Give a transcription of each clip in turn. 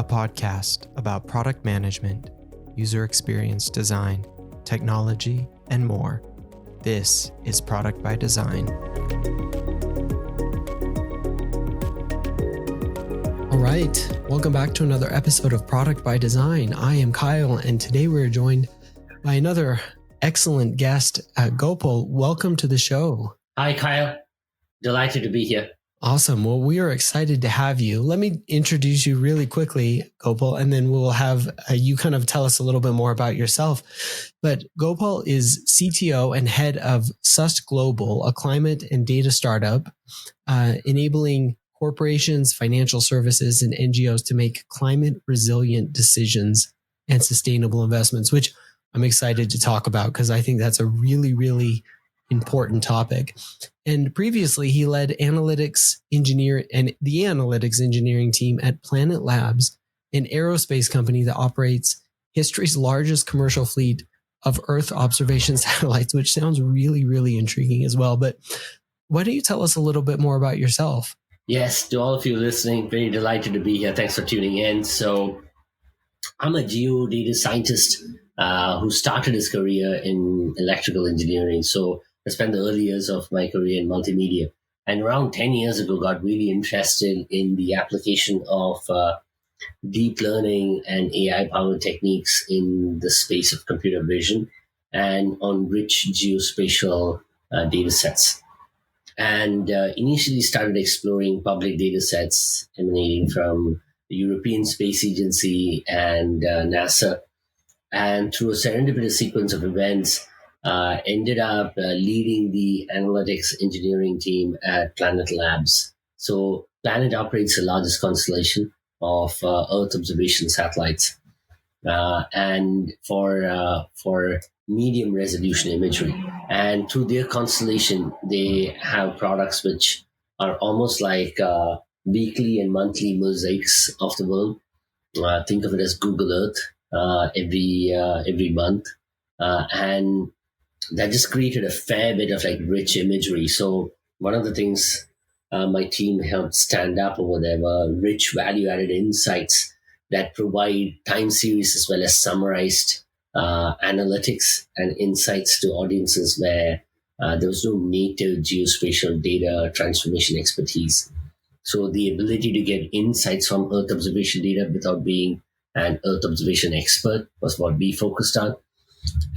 a podcast about product management, user experience design, technology, and more. This is Product by Design. All right, welcome back to another episode of Product by Design. I am Kyle, and today we're joined by another excellent guest, Gopal. Welcome to the show. Hi, Kyle. Delighted to be here. Awesome. Well, we are excited to have you. Let me introduce you really quickly, Gopal, and then we'll have you kind of tell us a little bit more about yourself. But Gopal is CTO and head of Sust Global, a climate and data startup, enabling corporations, financial services, and NGOs to make climate resilient decisions and sustainable investments, which I'm excited to talk about because I think that's a really, really important topic. And previously, he led the analytics engineering team at Planet Labs, an aerospace company that operates history's largest commercial fleet of Earth observation satellites, which sounds really, really intriguing as well. But why don't you tell us a little bit more about yourself? Yes, to all of you listening, very delighted to be here. Thanks for tuning in. So I'm a geodata scientist who started his career in electrical engineering. So I spent the early years of my career in multimedia. And around 10 years ago, got really interested in the application of deep learning and AI-powered techniques in the space of computer vision and on rich geospatial data sets. And initially started exploring public data sets emanating from the European Space Agency and NASA. And through a serendipitous sequence of events, ended up leading the analytics engineering team at Planet Labs. So Planet operates the largest constellation of Earth observation satellites, and for medium resolution imagery. And through their constellation, they have products which are almost like weekly and monthly mosaics of the world. Think of it as Google Earth every month, and that just created a fair bit of like rich imagery. So one of the things my team helped stand up over there were rich value-added insights that provide time series as well as summarized analytics and insights to audiences where there was no native geospatial data transformation expertise. So the ability to get insights from Earth observation data without being an Earth observation expert was what we focused on.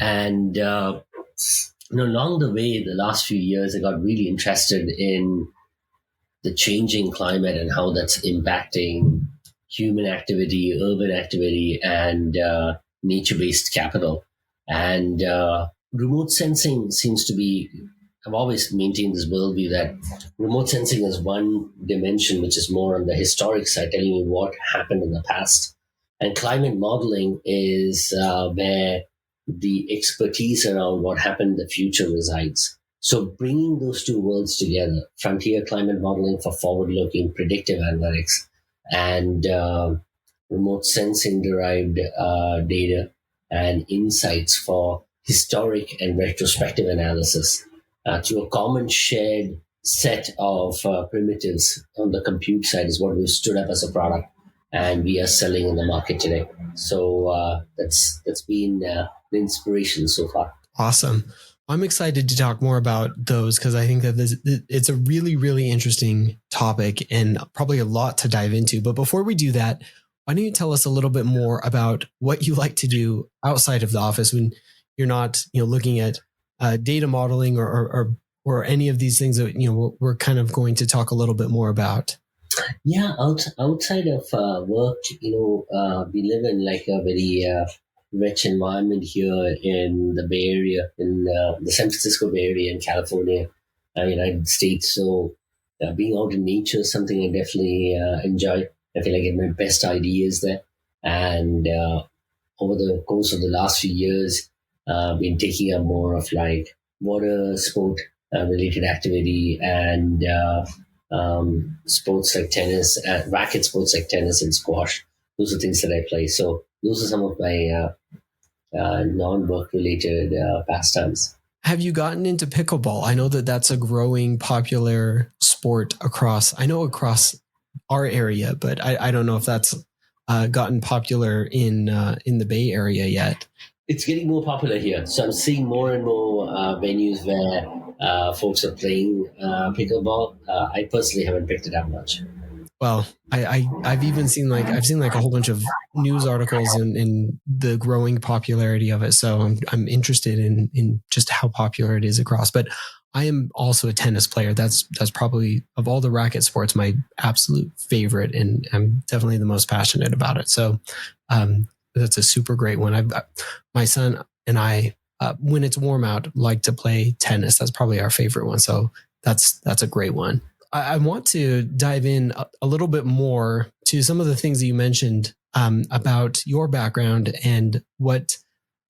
And along the way, the last few years, I got really interested in the changing climate and how that's impacting human activity, urban activity, and nature-based capital. And remote sensing seems to be, I've always maintained this worldview that remote sensing is one dimension which is more on the historic side, telling you what happened in the past. And climate modeling is where the expertise around what happened in the future resides. So bringing those two worlds together, frontier climate modeling for forward-looking predictive analytics and remote sensing derived data and insights for historic and retrospective analysis through a common shared set of primitives on the compute side is what we've stood up as a product and we are selling in the market today. So that's been the inspiration so far. Awesome. I'm excited to talk more about those because I think that it's a really, really interesting topic and probably a lot to dive into. But before we do that, why don't you tell us a little bit more about what you like to do outside of the office when you're not, looking at data modeling or any of these things that we're kind of going to talk a little bit more about. Yeah, outside of work, we live in like a very rich environment here in the Bay Area, in the San Francisco Bay Area in California, United States. So being out in nature is something I definitely enjoy. I feel like I get my best ideas there. And over the course of the last few years, been taking up more of like water sport related activity and sports like tennis, racket sports like tennis and squash. Those are things that I play. So those are some of my non-work related pastimes. Have you gotten into pickleball? I know that that's a growing popular sport across our area, but I don't know if that's gotten popular in the Bay Area yet. It's getting more popular here. So I'm seeing more and more venues where folks are playing pickleball. I personally haven't picked it up much. Well, I've even seen like a whole bunch of news articles in the growing popularity of it. So I'm interested in just how popular it is across. But I am also a tennis player. That's probably, of all the racket sports, my absolute favorite, and I'm definitely the most passionate about it. So that's a super great one. My son and I, when it's warm out, like to play tennis. That's probably our favorite one. So that's a great one. I want to dive in a little bit more to some of the things that you mentioned about your background and what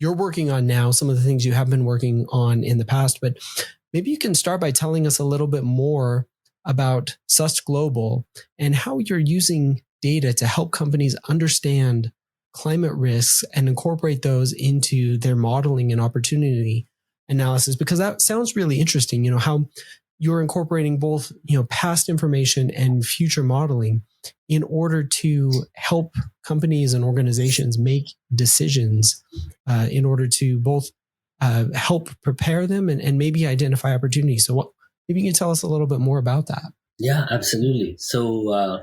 you're working on now, some of the things you have been working on in the past. But maybe you can start by telling us a little bit more about Sust Global and how you're using data to help companies understand climate risks and incorporate those into their modeling and opportunity analysis, because that sounds really interesting. You know, how you're incorporating both, past information and future modeling in order to help companies and organizations make decisions in order to both help prepare them and maybe identify opportunities. So maybe you can tell us a little bit more about that. Yeah, absolutely. So,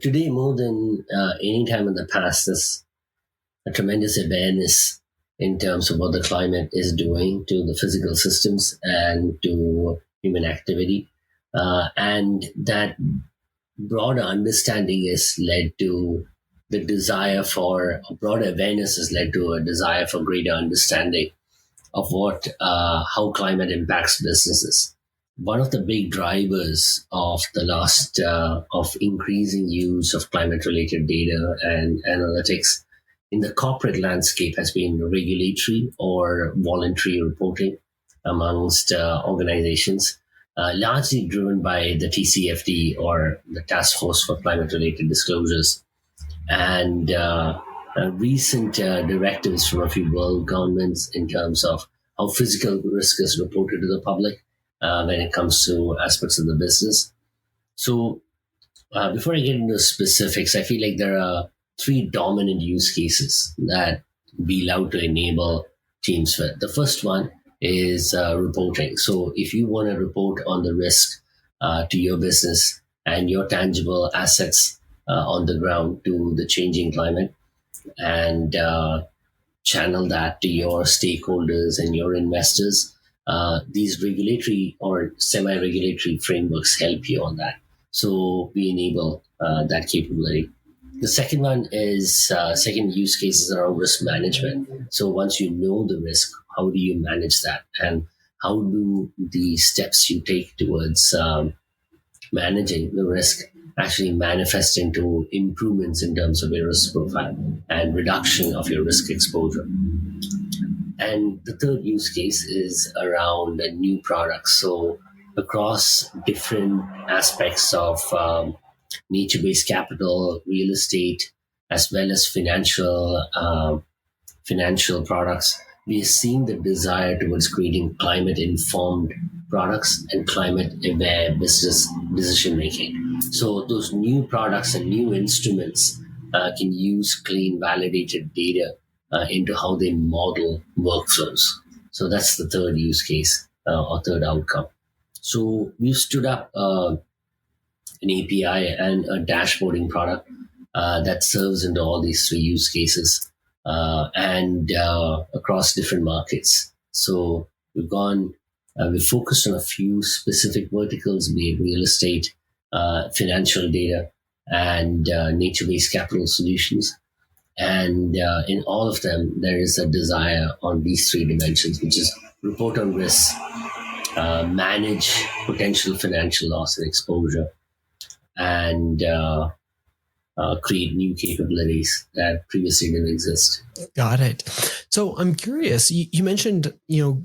today more than any time in the past, there's a tremendous awareness in terms of what the climate is doing to the physical systems and to human activity. And that broader understanding has led to the desire for, broader awareness has led to a desire for greater understanding of how climate impacts businesses. One of the big drivers of the last of increasing use of climate-related data and analytics in the corporate landscape has been regulatory or voluntary reporting amongst organizations, largely driven by the TCFD, or the Task Force for Climate-Related Disclosures, and recent directives from a few world governments in terms of how physical risk is reported to the public when it comes to aspects of the business. So before I get into specifics, I feel like there are three dominant use cases that we love to enable teams with. The first one is reporting. So if you want to report on the risk to your business and your tangible assets on the ground to the changing climate, and channel that to your stakeholders and your investors, these regulatory or semi-regulatory frameworks help you on that. So we enable that capability. The second one is second use case is around risk management. So once you know the risk, how do you manage that, and how do the steps you take towards managing the risk actually manifest into improvements in terms of your risk profile and reduction of your risk exposure. And the third use case is around new products. So across different aspects of nature-based capital, real estate, as well as financial products, we are seeing the desire towards creating climate-informed products and climate-aware business decision-making. So those new products and new instruments can use clean, validated data into how they model workflows. So that's the third use case or third outcome. So we've stood up an API and a dashboarding product that serves into all these three use cases and across different markets. So we've focused on a few specific verticals, be it real estate, financial data, and nature-based capital solutions. And in all of them, there is a desire on these three dimensions, which is report on risk, manage potential financial loss and exposure, and create new capabilities that previously didn't exist. Got it. So I'm curious, you mentioned,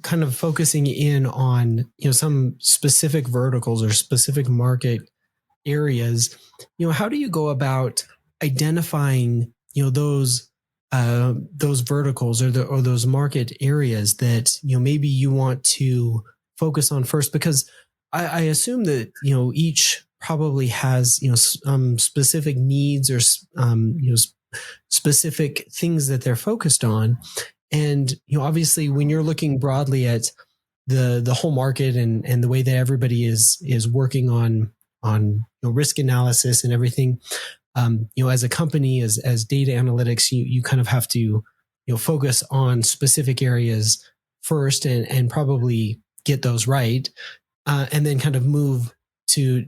kind of focusing in on, some specific verticals or specific market areas. How do you go about identifying, those verticals or those market areas that, maybe you want to focus on first? Because I assume that, each probably has, specific needs or, specific things that they're focused on. And, obviously when you're looking broadly at the whole market and the way that everybody is working on risk analysis and everything, as a company, as data analytics, you kind of have to, focus on specific areas first and probably get those right, and then kind of move to,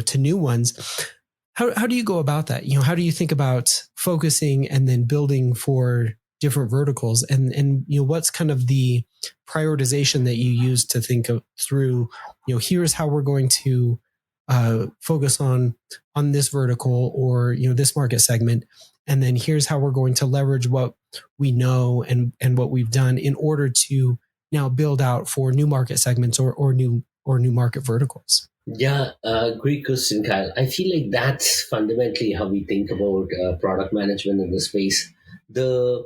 to new ones. How do you go about that? How do you think about focusing and then building for different verticals? And what's kind of the prioritization that you use to think of through, here's how we're going to focus on this vertical or, this market segment. And then here's how we're going to leverage what we know and what we've done in order to now build out for new market segments or new market verticals. Yeah, great question, Kyle. I feel like that's fundamentally how we think about product management in this space. The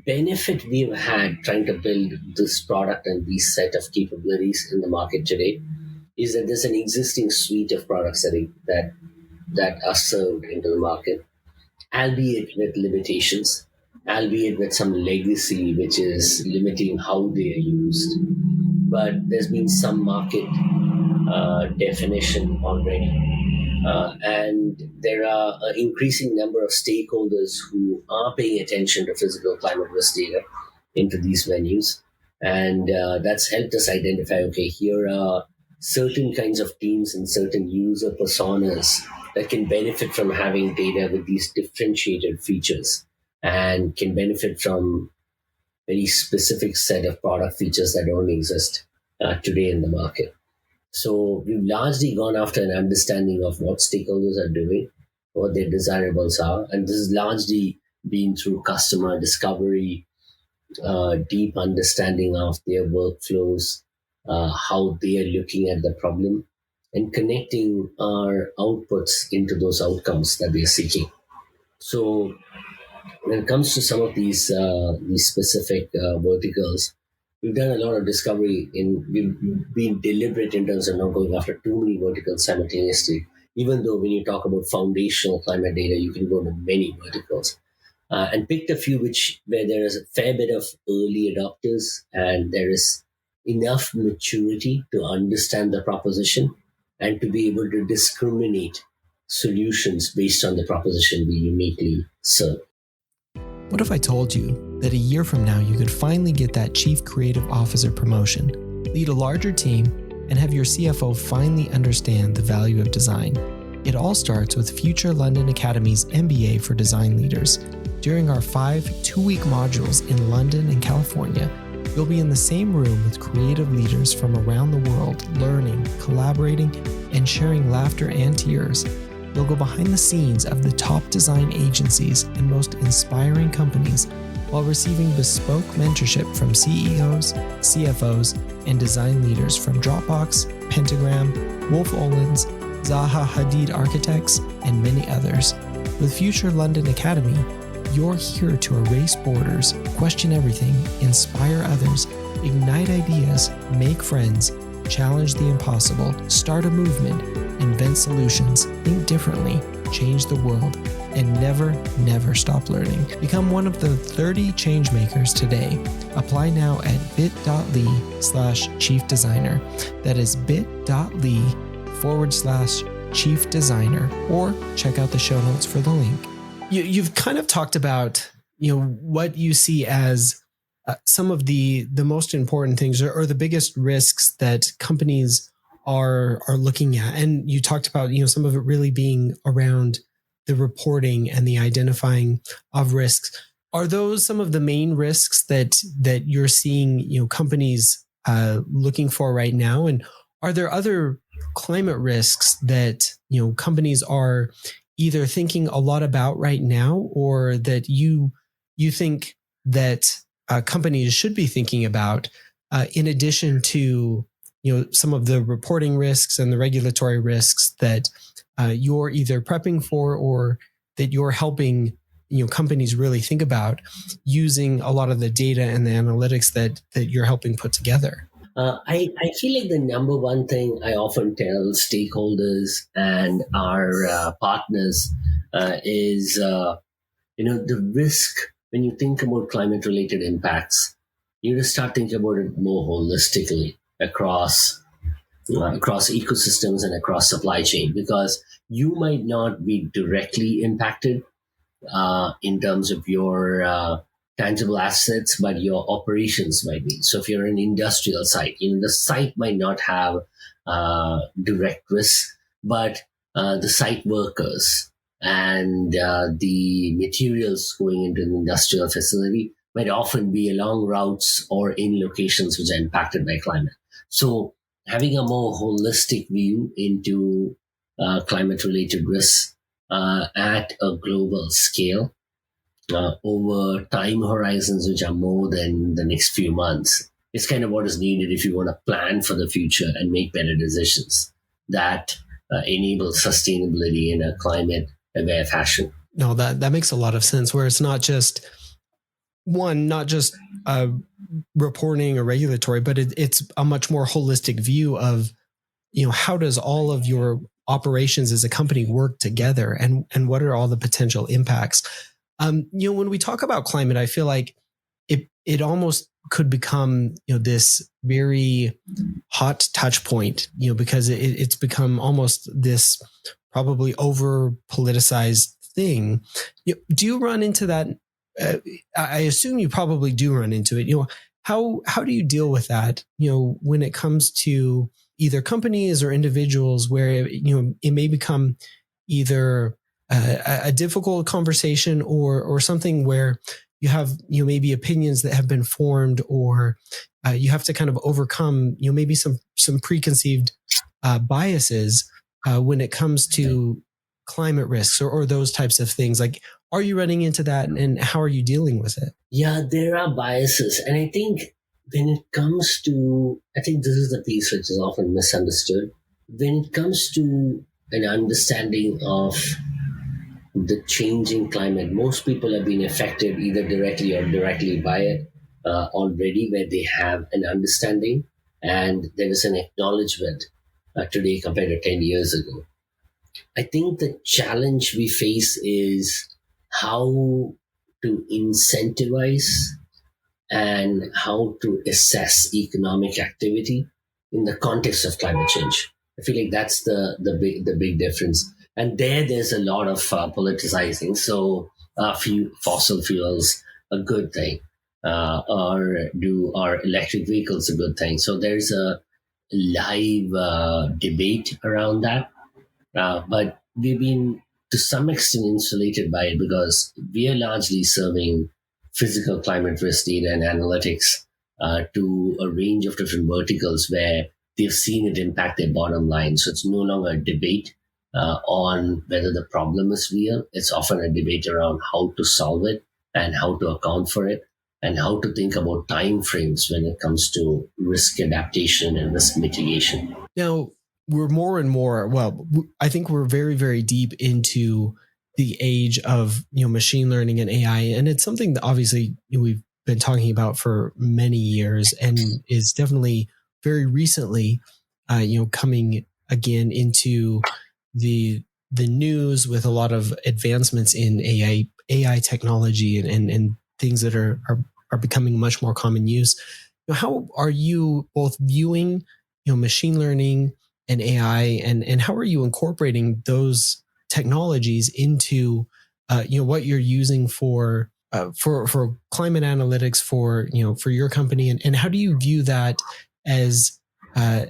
benefit we've had trying to build this product and this set of capabilities in the market today is that there's an existing suite of products that are served into the market, albeit with limitations, albeit with some legacy which is limiting how they are used. But there's been some market definition already. And there are an increasing number of stakeholders who are paying attention to physical climate risk data into these venues. And that's helped us identify, okay, here are certain kinds of teams and certain user personas that can benefit from having data with these differentiated features and can benefit from very specific set of product features that don't exist today in the market. So we've largely gone after an understanding of what stakeholders are doing, what their desirables are. And this is largely been through customer discovery, deep understanding of their workflows, how they are looking at the problem, and connecting our outputs into those outcomes that they are seeking. So when it comes to some of these specific verticals, we've done a lot of discovery. We've been deliberate in terms of not going after too many verticals simultaneously. Even though when you talk about foundational climate data, you can go to many verticals, and picked a few where there is a fair bit of early adopters and there is enough maturity to understand the proposition and to be able to discriminate solutions based on the proposition we uniquely serve. What if I told you that a year from now you could finally get that Chief Creative Officer promotion, lead a larger team, and have your CFO finally understand the value of design? It all starts with Future London Academy's MBA for Design Leaders. During our 5 2-week modules in London and California, you'll be in the same room with creative leaders from around the world, learning, collaborating, and sharing laughter and tears. You'll go behind the scenes of the top design agencies and most inspiring companies while receiving bespoke mentorship from CEOs, CFOs, and design leaders from Dropbox, Pentagram, Wolf Olins, Zaha Hadid Architects, and many others. With Future London Academy, you're here to erase borders, question everything, inspire others, ignite ideas, make friends, challenge the impossible, start a movement, invent solutions, think differently, change the world, and never stop learning. Become one of the 30 changemakers today. Apply now at bit.ly/chief designer. That is bit.ly/chief designer, or check out the show notes for the link. You've kind of talked about, what you see as some of the most important things or the biggest risks that companies are looking at. And you talked about, some of it really being around the reporting and the identifying of risks. Are those some of the main risks that you're seeing, companies looking for right now? And are there other climate risks that, companies are either thinking a lot about right now, or that you think that companies should be thinking about in addition to, some of the reporting risks and the regulatory risks that you're either prepping for or that you're helping, companies really think about using a lot of the data and the analytics that you're helping put together? I feel like the number one thing I often tell stakeholders and our partners is, the risk when you think about climate related impacts, you need to start thinking about it more holistically across ecosystems and across supply chain, because you might not be directly impacted in terms of your tangible assets, but your operations might be. So if you're an industrial site, the site might not have direct risk, but the site workers and the materials going into an industrial facility might often be along routes or in locations which are impacted by climate. So having a more holistic view into climate related risks at a global scale over time horizons which are more than the next few months. It's kind of what is needed if you want to plan for the future and make better decisions that enable sustainability in a climate aware fashion. No, that makes a lot of sense, where it's not just reporting or regulatory, but it's a much more holistic view of, how does all of your operations as a company work together, and what are all the potential impacts? When we talk about climate, I feel like it almost could become, this very hot touch point, because it's become almost this probably over politicized thing. Do you run into that? I assume you probably do run into it. How do you deal with that? When it comes to either companies or individuals, where it may become either a difficult conversation or something where you have maybe opinions that have been formed, or you have to kind of overcome maybe some preconceived biases when it comes to climate risks or those types of things. Like, are you running into that, and how are you dealing with it? Yeah, there are biases. And I think when it comes to, I think this is the piece which is often misunderstood. When it comes to an understanding of the changing climate, most people have been affected either directly or indirectly by it already, where they have an understanding and there is an acknowledgement today compared to 10 years ago. I think the challenge we face is how to incentivize and how to assess economic activity in the context of climate change. I feel like that's the big difference. And there's a lot of politicizing. So, fossil fuels a good thing, or are electric vehicles a good thing? So there's a live debate around that. But we've been to some extent insulated by it because we are largely serving physical climate risk data and analytics to a range of different verticals where they've seen it impact their bottom line. So it's no longer a debate on whether the problem is real. It's often a debate around how to solve it and how to account for it and how to think about time frames when it comes to risk adaptation and risk mitigation. Now, we're more and more, well, I think we're very, very deep into the age of, machine learning and AI. And it's something that obviously we've been talking about for many years, and is definitely very recently, coming again into the news with a lot of advancements in AI technology and things that are becoming much more common use. How are you both viewing, machine learning and AI, and how are you incorporating those technologies into what you're using for climate analytics for your company, and how do you view that as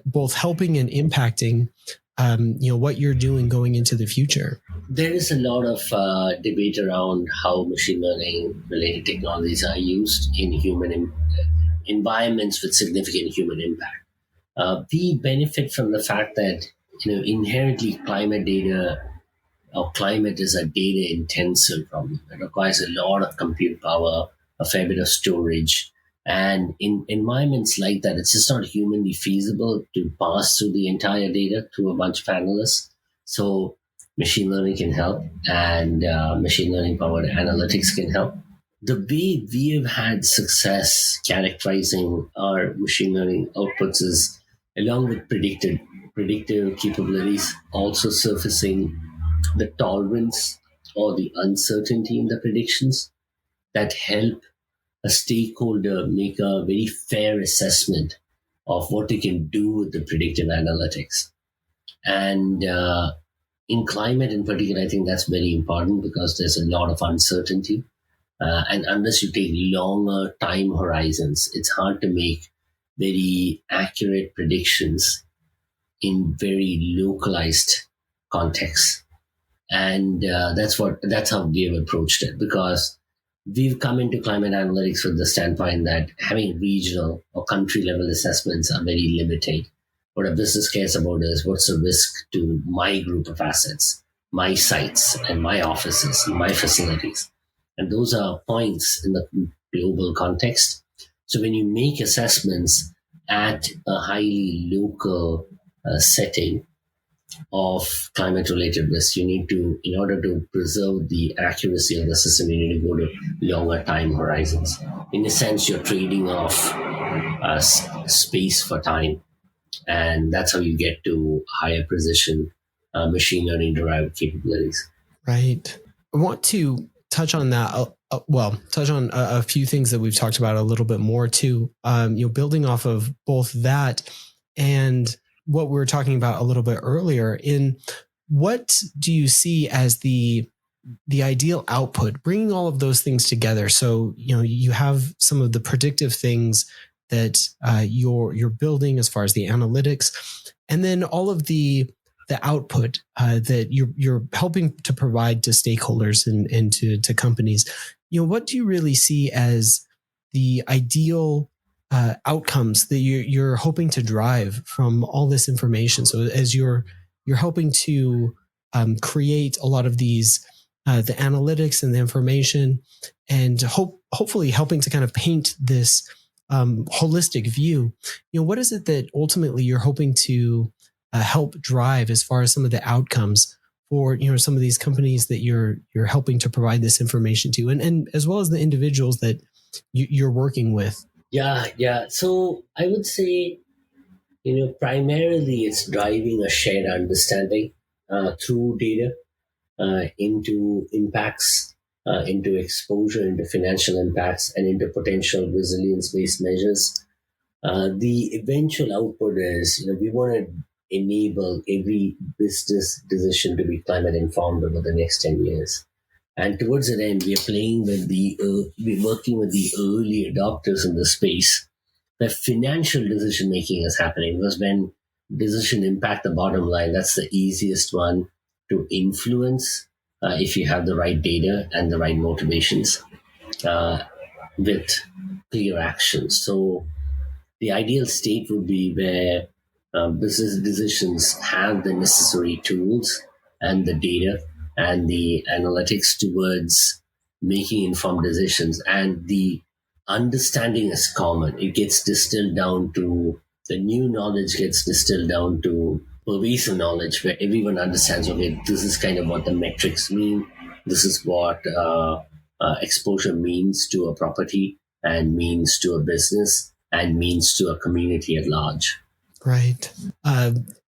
both helping and impacting what you're doing going into the future? There is a lot of debate around how machine learning related technologies are used in human environments with significant human impact. We benefit from the fact that inherently climate data or climate is a data intensive problem. It requires a lot of compute power, a fair bit of storage, and in environments like that, it's just not humanly feasible to pass through the entire data to a bunch of analysts. So machine learning can help, and machine learning powered analytics can help. the way we have had success characterizing our machine learning outputs is along with predictive capabilities, also surfacing the tolerance or the uncertainty in the predictions that help a stakeholder make a very fair assessment of what they can do with the predictive analytics. And in climate in particular, I think that's very important because there's a lot of uncertainty. And unless you take longer time horizons, it's hard to make very accurate predictions in very localized contexts. And that's how we've approached it, because we've come into climate analytics from the standpoint that having regional or country level assessments are very limited. What a business cares about is what's the risk to my group of assets, my sites and my offices and my facilities. And those are points in the global context. So when you make assessments at a highly local setting of climate related risk, you need to, in order to preserve the accuracy of the system, you need to go to longer time horizons. In a sense, you're trading off space for time. And that's how you get to higher precision machine learning derived capabilities. Right. I want to touch on that. Touch on a few things that we've talked about a little bit more too. Building off of both that and what we were talking about a little bit earlier, in what do you see as the ideal output, bringing all of those things together? So, you have some of the predictive things that you're building as far as the analytics, and then all of the output that you're helping to provide to stakeholders and to companies. What do you really see as the ideal outcomes that you're hoping to drive from all this information? So as you're helping to create a lot of these the analytics and the information, and hopefully helping to kind of paint this holistic view, what is it that ultimately you're hoping to help drive as far as some of the outcomes for some of these companies that you're helping to provide this information to, and as well as the individuals that you're working with? Yeah. So I would say, primarily it's driving a shared understanding through data into impacts, into exposure, into financial impacts, and into potential resilience-based measures. The eventual output is, we want to enable every business decision to be climate informed over the next 10 years. And towards that end, we're working with the early adopters in the space where financial decision making is happening. Because when decision impact the bottom line, that's the easiest one to influence if you have the right data and the right motivations with clear actions. So the ideal state would be where business decisions have the necessary tools and the data and the analytics towards making informed decisions, and the understanding is common. It gets distilled down to, the new knowledge gets distilled down to pervasive knowledge where everyone understands, okay, this is kind of what the metrics mean. This is what exposure means to a property and means to a business and means to a community at large. Right.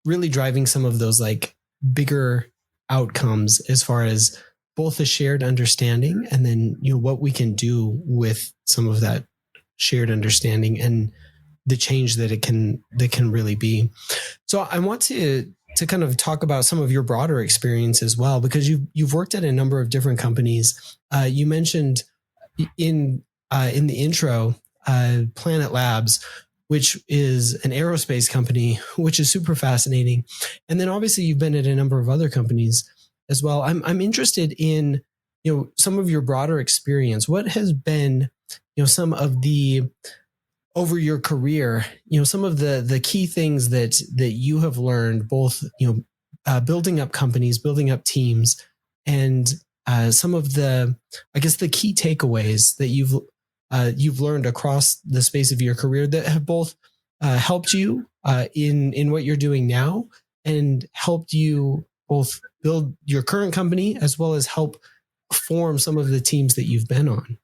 Really driving some of those like bigger outcomes as far as both the shared understanding and then, what we can do with some of that shared understanding and the change that can really be. So I want to kind of talk about some of your broader experience as well, because you've worked at a number of different companies. You mentioned in the intro, Planet Labs, which is an aerospace company, which is super fascinating. And then obviously you've been at a number of other companies as well. I'm interested in, some of your broader experience. What has been, some of the, over your career, some of the key things that you have learned, both, building up companies, building up teams, and some of the, I guess, the key takeaways that you've learned across the space of your career that have both helped you in what you're doing now and helped you both build your current company as well as help form some of the teams that you've been on.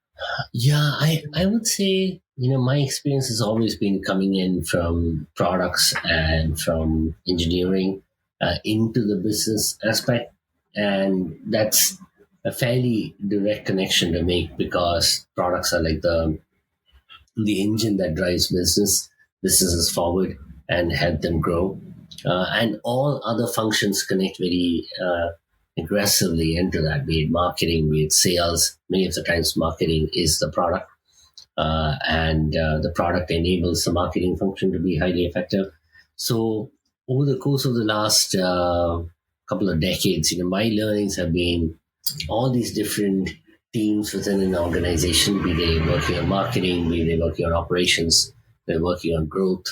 Yeah, I would say, my experience has always been coming in from products and from engineering into the business aspect. And that's a fairly direct connection to make because products are like the engine that drives businesses forward and help them grow. And all other functions connect very aggressively into that, be it marketing, be it sales. Many of the times, marketing is the product, and the product enables the marketing function to be highly effective. So, over the course of the last couple of decades, my learnings have been all these different teams within an organization, be they working on marketing, be they working on operations, they're working on growth,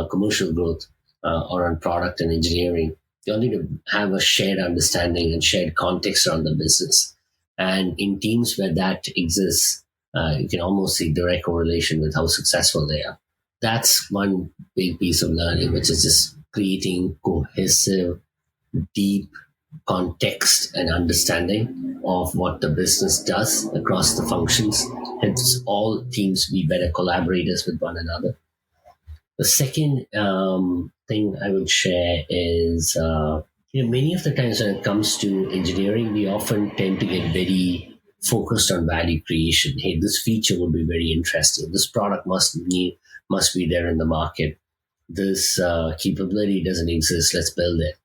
commercial growth, or on product and engineering. They all need to have a shared understanding and shared context around the business. And in teams where that exists, you can almost see direct correlation with how successful they are. That's one big piece of learning, which is just creating cohesive, deep context and understanding of what the business does across the functions helps all teams be better collaborators with one another. The second thing I would share is, many of the times when it comes to engineering, we often tend to get very focused on value creation. Hey, this feature would be very interesting. This product must be there in the market. This capability doesn't exist. Let's build it.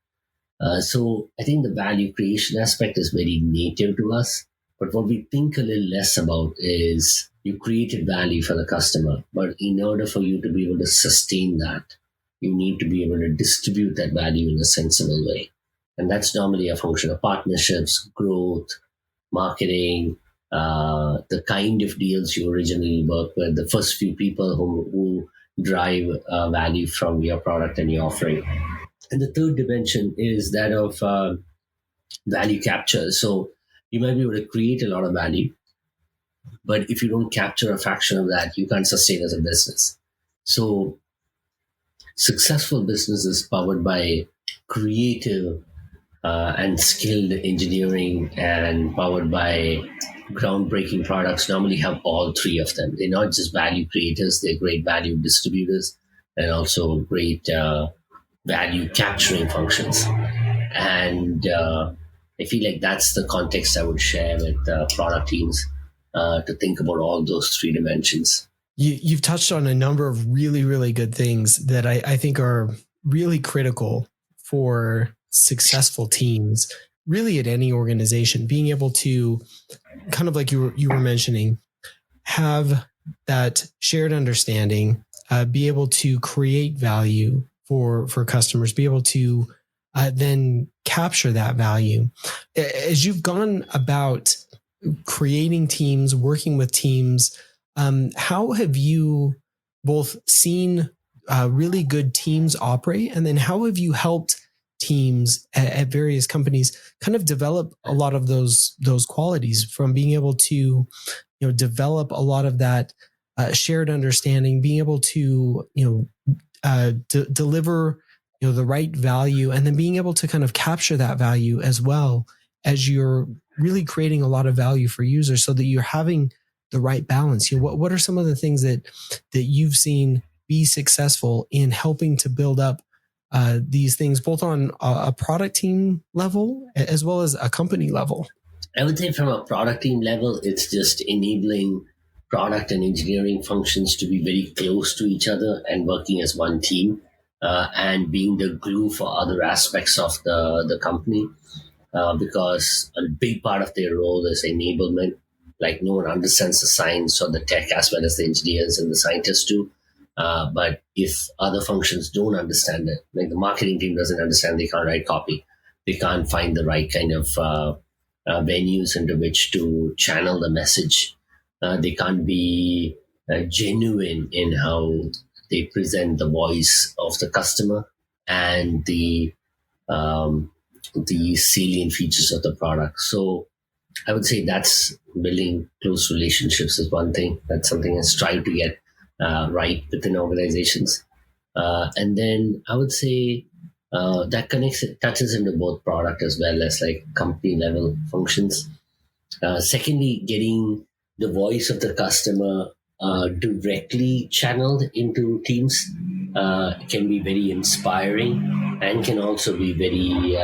So I think the value creation aspect is very native to us. But what we think a little less about is you created value for the customer, but in order for you to be able to sustain that, you need to be able to distribute that value in a sensible way. And that's normally a function of partnerships, growth, marketing, the kind of deals you originally work with, the first few people who drive value from your product and your offering. And the third dimension is that of value capture. So you might be able to create a lot of value, but if you don't capture a fraction of that, you can't sustain as a business. So successful business is powered by creative and skilled engineering and powered by groundbreaking products normally have all three of them. They're not just value creators, they're great value distributors and also great value capturing functions. And I feel like that's the context I would share with product teams to think about all those three dimensions. You've touched on a number of really, really good things that I think are really critical for successful teams, really at any organization, being able to kind of like you were mentioning, have that shared understanding, be able to create value for customers, be able to then capture that value. As you've gone about creating teams, working with teams, how have you both seen really good teams operate, and then how have you helped teams at various companies kind of develop a lot of those qualities, from being able to develop a lot of that shared understanding, being able to deliver the right value, and then being able to kind of capture that value as well as you're really creating a lot of value for users, so that you're having the right balance. What are some of the things that you've seen be successful in helping to build up these things, both on a product team level as well as a company level? I would say from a product team level, it's just enabling product and engineering functions to be very close to each other and working as one team, and being the glue for other aspects of the company. Because a big part of their role is enablement. Like, no one understands the science or the tech as well as the engineers and the scientists do. But if other functions don't understand it, like the marketing team doesn't understand, they can't write copy. They can't find the right kind of venues into which to channel the message. They can't be genuine in how they present the voice of the customer and um, the salient features of the product. So I would say that's building close relationships is one thing. That's something I strive to get right within organizations. And then I would say that touches into both product as well as like company level functions. Secondly, getting the voice of the customer directly channeled into teams can be very inspiring and can also be very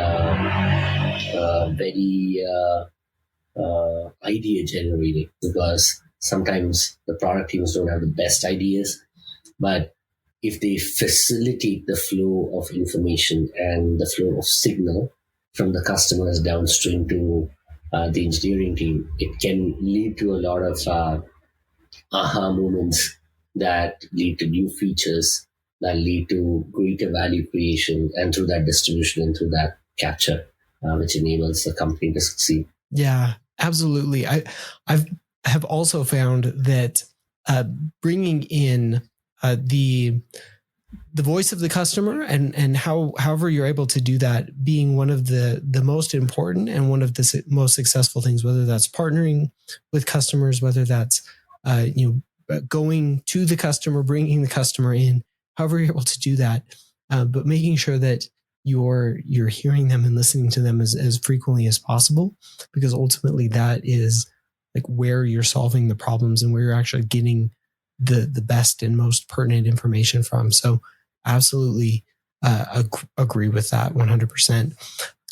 idea generating, because sometimes the product teams don't have the best ideas, but if they facilitate the flow of information and the flow of signal from the customers downstream to the engineering team, it can lead to a lot of aha moments that lead to new features, that lead to greater value creation, and through that distribution and through that capture, which enables the company to succeed. Yeah, absolutely. I've have also found that bringing in the voice of the customer and however you're able to do that being one of the most important and one of the most successful things, whether that's partnering with customers, whether that's going to the customer, bringing the customer in, however you're able to do that, but making sure that you're hearing them and listening to them as frequently as possible, because ultimately that is like where you're solving the problems and where you're actually getting the best and most pertinent information from. So absolutely agree with that 100%.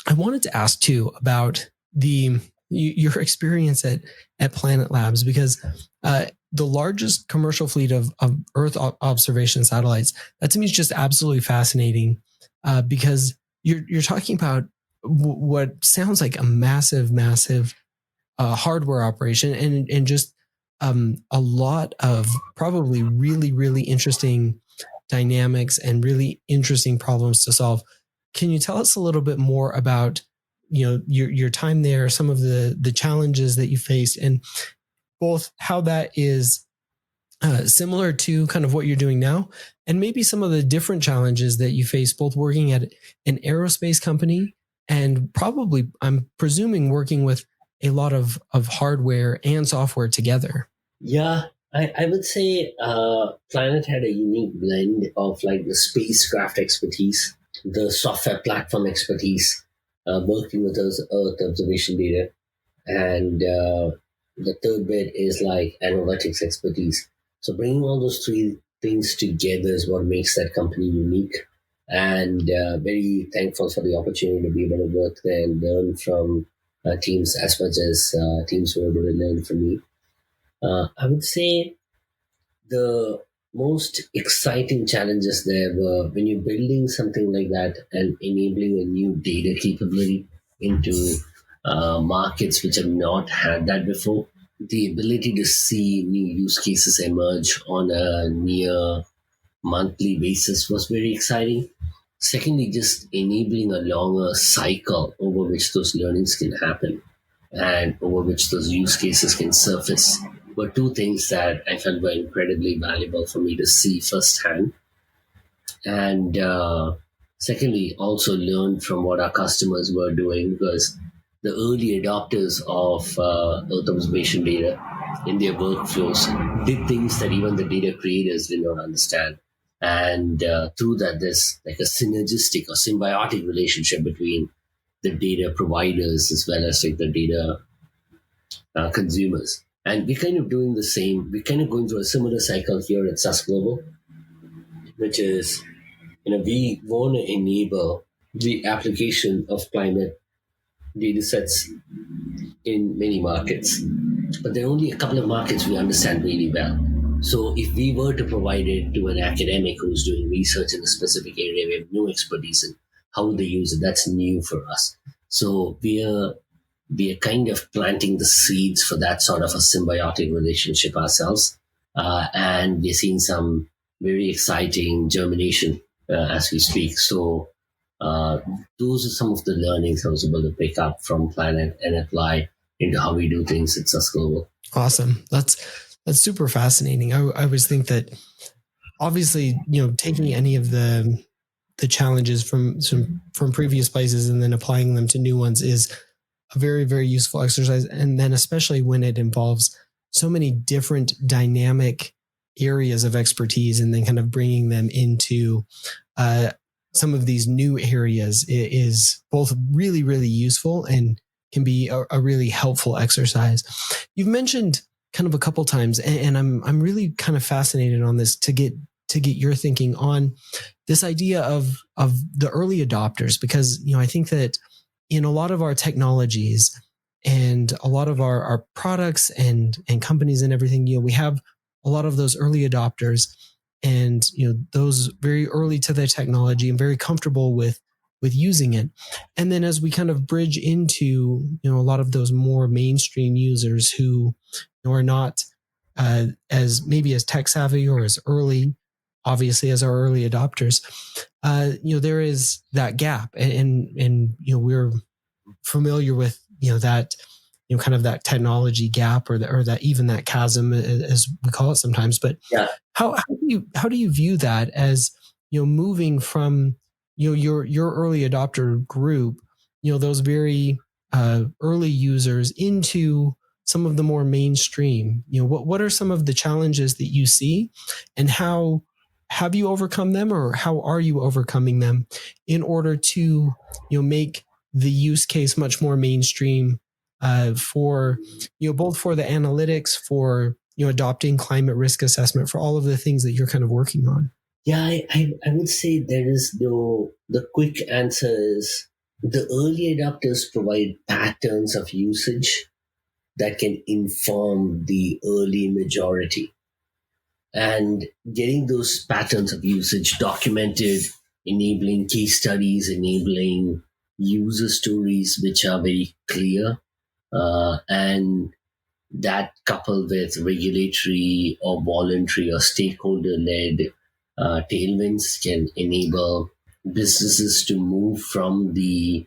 I wanted to ask too about your experience at Planet Labs, because the largest commercial fleet of Earth observation satellites, that to me is just absolutely fascinating, because you're talking about what sounds like a massive hardware operation and just a lot of probably really, really interesting dynamics and really interesting problems to solve. Can you tell us a little bit more about your time there, some of the challenges that you faced, and both how that is similar to kind of what you're doing now, and maybe some of the different challenges that you face both working at an aerospace company and probably, I'm presuming, working with a lot of hardware and software together? Yeah, I would say Planet had a unique blend of like the spacecraft expertise, the software platform expertise, working with those Earth observation data, and the third bit is like analytics expertise. So bringing all those three things together is what makes that company unique. And very thankful for the opportunity to be able to work there and learn from teams as much as teams were able to learn from me. I would say the most exciting challenges there were when you're building something like that and enabling a new data capability into markets which have not had that before. The ability to see new use cases emerge on a near monthly basis was very exciting. Secondly, just enabling a longer cycle over which those learnings can happen and over which those use cases can surface were two things that I felt were incredibly valuable for me to see firsthand. And secondly, also learn from what our customers were doing, because the early adopters of Earth observation data in their workflows did things that even the data creators did not understand. And through that, there's like a synergistic or symbiotic relationship between the data providers as well as like the data consumers. And we're kind of doing the same. We're kind of going through a similar cycle here at Sust Global, which is, we want to enable the application of climate data sets in many markets. But there are only a couple of markets we understand really well. So if we were to provide it to an academic who's doing research in a specific area, we have no expertise in how they use it. That's new for us. So we are kind of planting the seeds for that sort of a symbiotic relationship ourselves. And we're seeing some very exciting germination as we speak. So those are some of the learnings I was able to pick up from Planet and apply into how we do things at Sust Global. Awesome. That's super fascinating. I always think that obviously, taking any of the challenges from previous places and then applying them to new ones is a very, very useful exercise. And then especially when it involves so many different dynamic areas of expertise and then kind of bringing them into some of these new areas is both really, really useful and can be a really helpful exercise. You've mentioned kind of a couple times, and I'm really kind of fascinated on this to get your thinking on this idea of the early adopters, because I think that in a lot of our technologies and a lot of our products and companies and everything, we have a lot of those early adopters, and those very early to their technology and very comfortable with using it. And then as we kind of bridge into a lot of those more mainstream users who are not as maybe as tech savvy or as early, obviously, as our early adopters, there is that gap, and we're familiar with that kind of that technology gap, or that even that chasm, as we call it sometimes. But Yeah. how do you view that as moving from your early adopter group, those very early users, into some of the more mainstream? What are some of the challenges that you see, and how have you overcome them, or how are you overcoming them in order to make the use case much more mainstream, for both for the analytics, for adopting climate risk assessment, for all of the things that you're kind of working on? Yeah, I would say there is the quick answer is the early adopters provide patterns of usage that can inform the early majority. And getting those patterns of usage documented, enabling case studies, enabling user stories which are very clear, and that coupled with regulatory or voluntary or stakeholder led tailwinds can enable businesses to move from the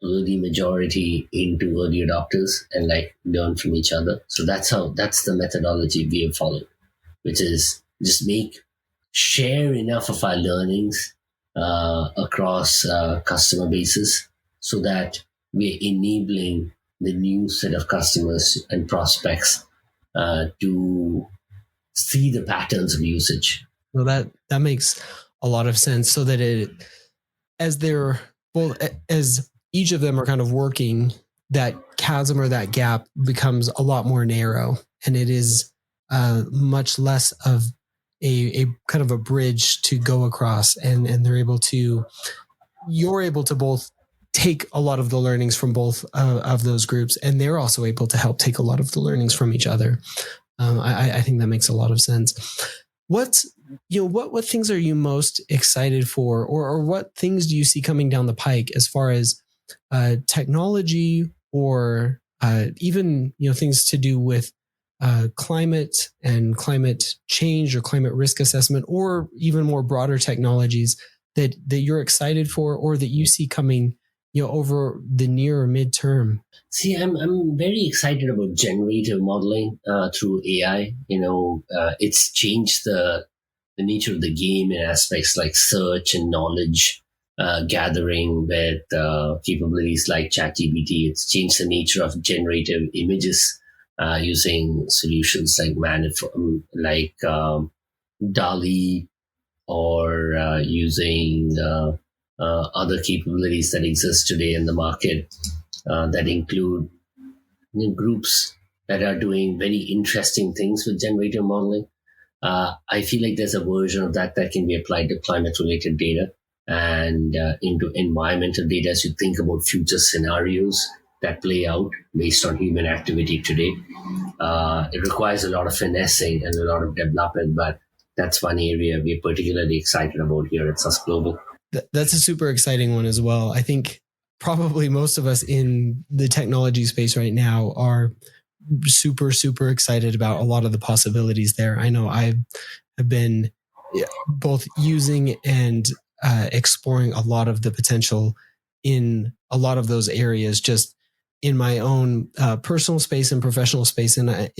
early majority into early adopters and learn from each other. So that's the methodology we have followed, which is just share enough of our learnings across customer bases so that we're enabling the new set of customers and prospects to see the patterns of usage. Well, that makes a lot of sense. So that as each of them are kind of working, that chasm or that gap becomes a lot more narrow, and it is much less of a kind of a bridge to go across, and you're able to both take a lot of the learnings from both of those groups, and they're also able to help take a lot of the learnings from each other. I think that makes a lot of sense. What things are you most excited for, or what things do you see coming down the pike as far as technology, or even things to do with climate and climate change or climate risk assessment, or even more broader technologies that you're excited for, or that you see coming over the near or midterm? See, I'm very excited about generative modeling through AI. It's changed the nature of the game in aspects like search and knowledge gathering with capabilities like ChatGPT. It's changed the nature of generative images using solutions like DALI, or using other capabilities that exist today in the market that include groups that are doing very interesting things with generative modeling. I feel like there's a version of that can be applied to climate-related data and into environmental data as you think about future scenarios that play out based on human activity today. It requires a lot of finessing and a lot of development, but that's one area we're particularly excited about here at Sust Global. That's a super exciting one as well. I think probably most of us in the technology space right now are super, super excited about a lot of the possibilities there. I know I have been both using and exploring a lot of the potential in a lot of those areas, just in my own personal space and professional space. And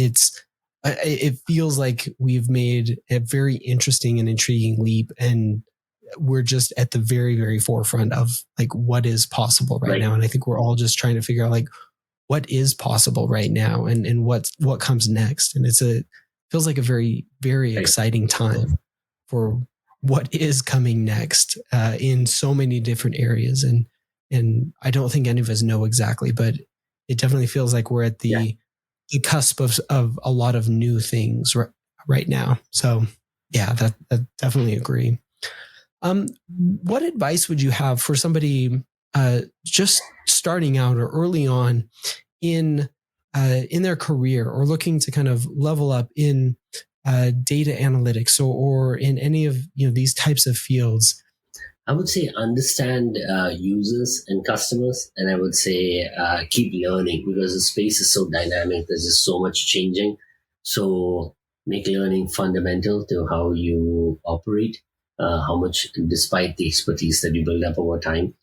it feels like we've made a very interesting and intriguing leap, and we're just at the very, very forefront of what is possible right now. And I think we're all just trying to figure out what is possible right now, and what comes next. And feels like a very, very exciting time for what is coming next in so many different areas. And I don't think any of us know exactly, but it definitely feels like we're at the the cusp of a lot of new things right now. So yeah, that definitely agree. What advice would you have for somebody just starting out or early on in their career, or looking to kind of level up in data analytics, or in any of these types of fields? I would say understand users and customers, and I would say keep learning, because the space is so dynamic. There's just so much changing. So make learning fundamental to how you operate, how much, despite the expertise that you build up over time,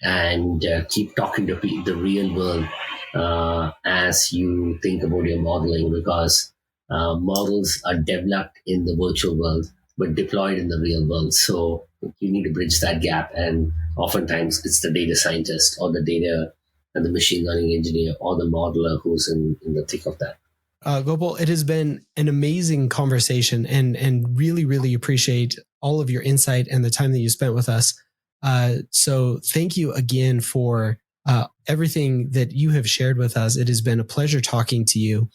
and keep talking to the real world as you think about your modeling, because models are developed in the virtual world but deployed in the real world. So you need to bridge that gap, and oftentimes it's the data scientist or the data and the machine learning engineer or the modeler who's in the thick of that. Gopal, it has been an amazing conversation, and really, really appreciate all of your insight and the time that you spent with us. So thank you again for everything that you have shared with us. It has been a pleasure talking to you.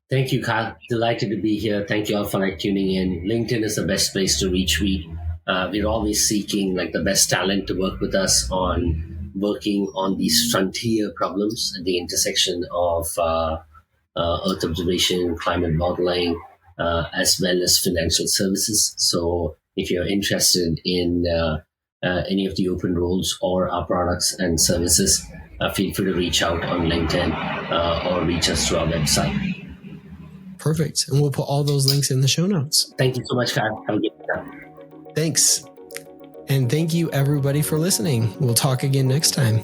Thank you, Kyle. Delighted to be here. Thank you all for tuning in. LinkedIn is the best place to reach me. We're always seeking the best talent to work with us on working on these frontier problems at the intersection of Earth observation, climate modeling, as well as financial services. So if you're interested in any of the open roles or our products and services, feel free to reach out on LinkedIn or reach us through our website. Perfect. And we'll put all those links in the show notes. Thank you so much, Kyle. Have a good time. Thanks. And thank you, everybody, for listening. We'll talk again next time.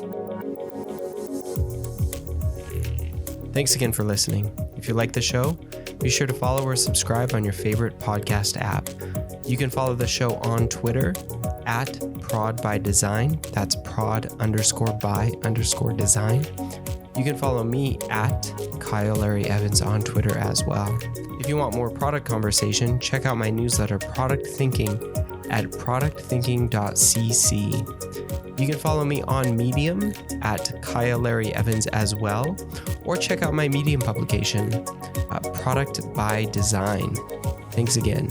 Thanks again for listening. If you like the show, be sure to follow or subscribe on your favorite podcast app. You can follow the show on Twitter at prod_by_design. That's prod_by_design. You can follow me at Kyle Larry Evans on Twitter as well. If you want more product conversation, check out my newsletter, Product Thinking, at productthinking.cc. You can follow me on Medium at Kyle Larry Evans as well, or check out my Medium publication, Product by Design. Thanks again.